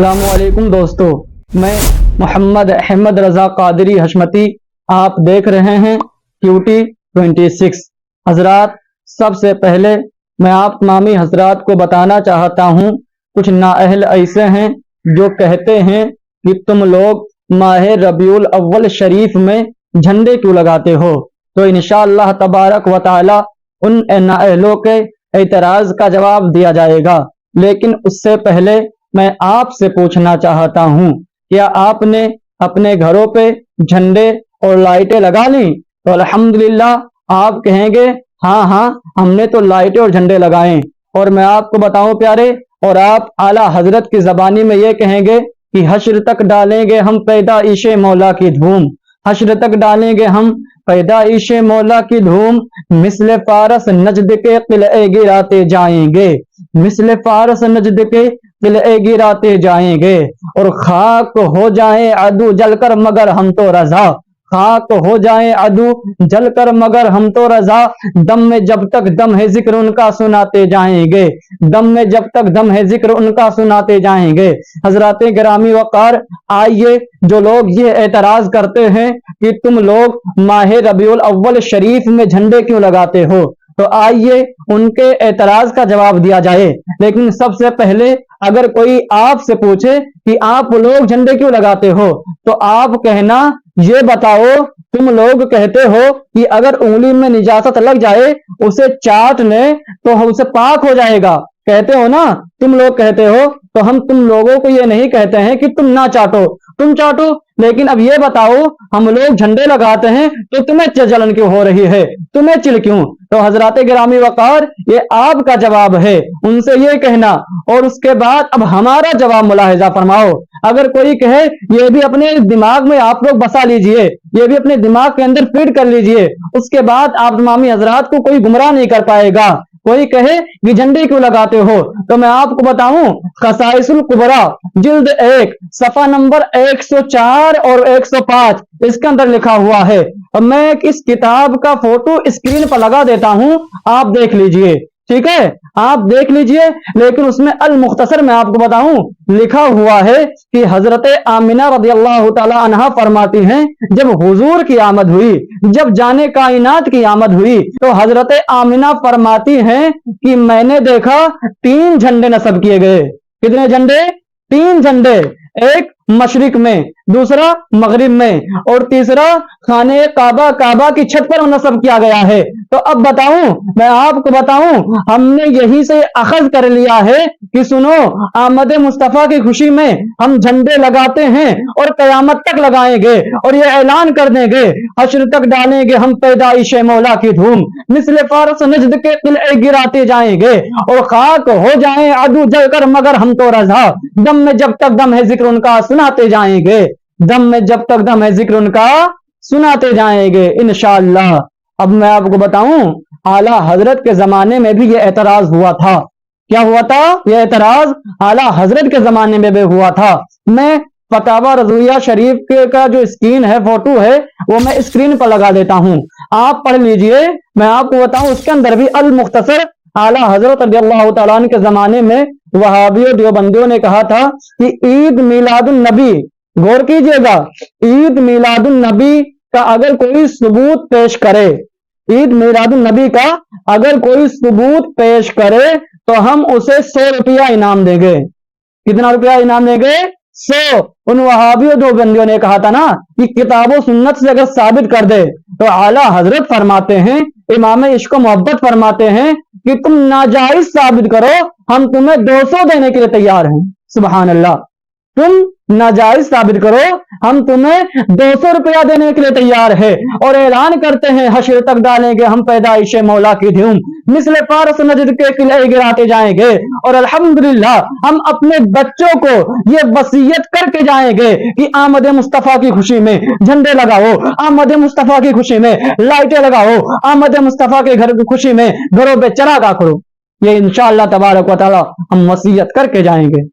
السلام علیکم دوستو، میں محمد احمد رضا قادری حشمتی، آپ دیکھ رہے ہیں QT 26۔ حضرات، سب سے پہلے میں آپ تمامی حضرات کو بتانا چاہتا ہوں، کچھ نااہل ایسے ہیں جو کہتے ہیں کہ تم لوگ ماہ ربیع الاول شریف میں جھنڈے کیوں لگاتے ہو، تو انشاءاللہ تبارک و تعالی ان نااہلوں کے اعتراض کا جواب دیا جائے گا۔ لیکن اس سے پہلے میں آپ سے پوچھنا چاہتا ہوں، کیا آپ نے اپنے گھروں پہ جھنڈے اور لائٹیں لگا لیں؟ تو الحمدللہ آپ کہیں گے ہاں ہم نے تو لائٹیں اور جھنڈے لگائیں۔ اور میں آپ کو بتاؤں پیارے، اور آپ اعلیٰ حضرت کی زبانی میں یہ کہیں گے کہ حشر تک ڈالیں گے ہم پیدائش مولا کی دھوم، حشر تک ڈالیں گے ہم پیدائش مولا کی دھوم، مثل فارس نجد کے قلعے گراتے جائیں گے، مثل فارس نجد کے قلعے گراتے جائیں گے، اور خاک ہو جائیں عدو جل کر مگر ہم تو رضا، خاک ہو جائیں عدو جل کر مگر ہم تو رضا، دم میں جب تک دم ہے ذکر ان کا سناتے جائیں گے، دم میں جب تک دم ہے ذکر ان کا سناتے جائیں گے۔ حضرات گرامی وقار، آئیے، جو لوگ یہ اعتراض کرتے ہیں کہ تم لوگ ماہ ربیع الاول شریف میں جھنڈے کیوں لگاتے ہو، تو آئیے ان کے اعتراض کا جواب دیا جائے۔ لیکن سب سے پہلے اگر کوئی آپ سے پوچھے کہ آپ لوگ جھنڈے کیوں لگاتے ہو، تو آپ کہنا یہ بتاؤ، تم لوگ کہتے ہو کہ اگر انگلی میں نجاست لگ جائے اسے چاٹ لیں تو اسے پاک ہو جائے گا، کہتے ہو نا، تم لوگ کہتے ہو، تو ہم تم لوگوں کو یہ نہیں کہتے ہیں کہ تم نہ چاٹو، تم چاٹو، لیکن اب یہ بتاؤ ہم لوگ جھنڈے لگاتے ہیں تو تمہیں جلن کیوں ہو رہی ہے، تمہیں چل کیوں؟ تو حضرات گرامی وقار، یہ آپ کا جواب ہے، ان سے یہ کہنا۔ اور اس کے بعد اب ہمارا جواب ملاحظہ فرماؤ۔ اگر کوئی کہے، یہ بھی اپنے دماغ میں آپ لوگ بسا لیجئے، یہ بھی اپنے دماغ کے اندر فیڈ کر لیجئے، اس کے بعد آپ تمامی حضرات کو کوئی گمراہ نہیں کر پائے گا۔ کوئی کہے کہ جھنڈے کیوں لگاتے ہو، تو میں آپ کو بتاؤں، خصائص الکبریٰ جلد 1 صفحہ نمبر 104 اور 105 اس کے اندر لکھا ہوا ہے، اور میں اس کتاب کا فوٹو اسکرین پر لگا دیتا ہوں، آپ دیکھ لیجئے، ٹھیک ہے، آپ دیکھ لیجئے۔ لیکن اس میں المختصر میں آپ کو بتاؤں، لکھا ہوا ہے کہ حضرت آمنہ رضی اللہ تعالی عنہا فرماتی ہیں، جب حضور کی آمد ہوئی، جب جانے کائنات کی آمد ہوئی، تو حضرت آمنہ فرماتی ہیں کہ میں نے دیکھا 3 جھنڈے نصب کیے گئے۔ کتنے جھنڈے؟ 3 جھنڈے، ایک مشرق میں، دوسرا مغرب میں، اور تیسرا خانہ کعبہ کی چھت پر نصب کیا گیا ہے۔ تو اب بتاؤں، میں آپ کو بتاؤں، ہم نے یہی سے اخذ کر لیا ہے کہ سنو، آمد مصطفیٰ کی خوشی میں ہم جھنڈے لگاتے ہیں اور قیامت تک لگائیں گے، اور یہ اعلان کر دیں گے، حشر تک ڈالیں گے ہم پیدائش مولا کی دھوم، مثل فارس نجد کے قلعے گراتے جائیں گے، اور خاک ہو جائیں عدو جل کر مگر ہم تو رضا، دم میں جب تک دم ہے ذکر ان کا سناتے جائیں گے، دم میں جب تک دم ہے ذکر ان کا سناتے جائیں گے انشاءاللہ۔ اب میں آپ کو بتاؤں، اعلیٰ حضرت کے زمانے میں بھی یہ اعتراض ہوا تھا۔ کیا ہوا تھا؟ یہ اعتراض اعلیٰ حضرت کے زمانے میں بھی ہوا تھا۔ میں فتاوی رضویہ شریف کا جو اسکرین ہے، فوٹو ہے، وہ میں اسکرین پر لگا دیتا ہوں، آپ پڑھ لیجئے۔ میں آپ کو بتاؤں، اس کے اندر بھی المختصر اعلیٰ حضرت رضی اللہ تعالیٰ عنہ کے زمانے میں وہابیوں دیوبندیوں نے کہا تھا کہ عید میلاد النبی، غور کیجئے گا، عید میلاد النبی کا اگر کوئی ثبوت پیش کرے، عید میلاد النبی کا اگر کوئی ثبوت پیش کرے تو ہم اسے 100 روپیہ انعام دیں گے۔ کتنا روپیہ انعام دیں گے؟ 100۔ ان وہابیوں دیوبندیوں نے کہا تھا نا کہ کتاب و سنت سے اگر ثابت کر دے، تو اعلیٰ حضرت فرماتے ہیں، امام عشق و محبت فرماتے ہیں کہ تم ناجائز ثابت کرو، ہم تمہیں 200 دینے کے لیے تیار ہیں۔ سبحان اللہ، تم ناجائز ثابت کرو، ہم تمہیں 200 روپیہ دینے کے لیے تیار ہے، اور اعلان کرتے ہیں حشر تک ڈالیں گے ہم پیدائش مولا کی دھوم، مثل فارس نجد کے قلعے گراتے جائیں گے، اور الحمدللہ ہم اپنے بچوں کو یہ وصیت کر کے جائیں گے کہ آمد مصطفیٰ کی خوشی میں جھنڈے لگاؤ، آمد مصطفیٰ کی خوشی میں لائٹیں لگاؤ، آمد مصطفیٰ کے گھر کی خوشی میں گھروں پہ چراغاں کرو۔ یہ انشاءاللہ تبارک و تعالی ہم وصیت کر کے جائیں گے۔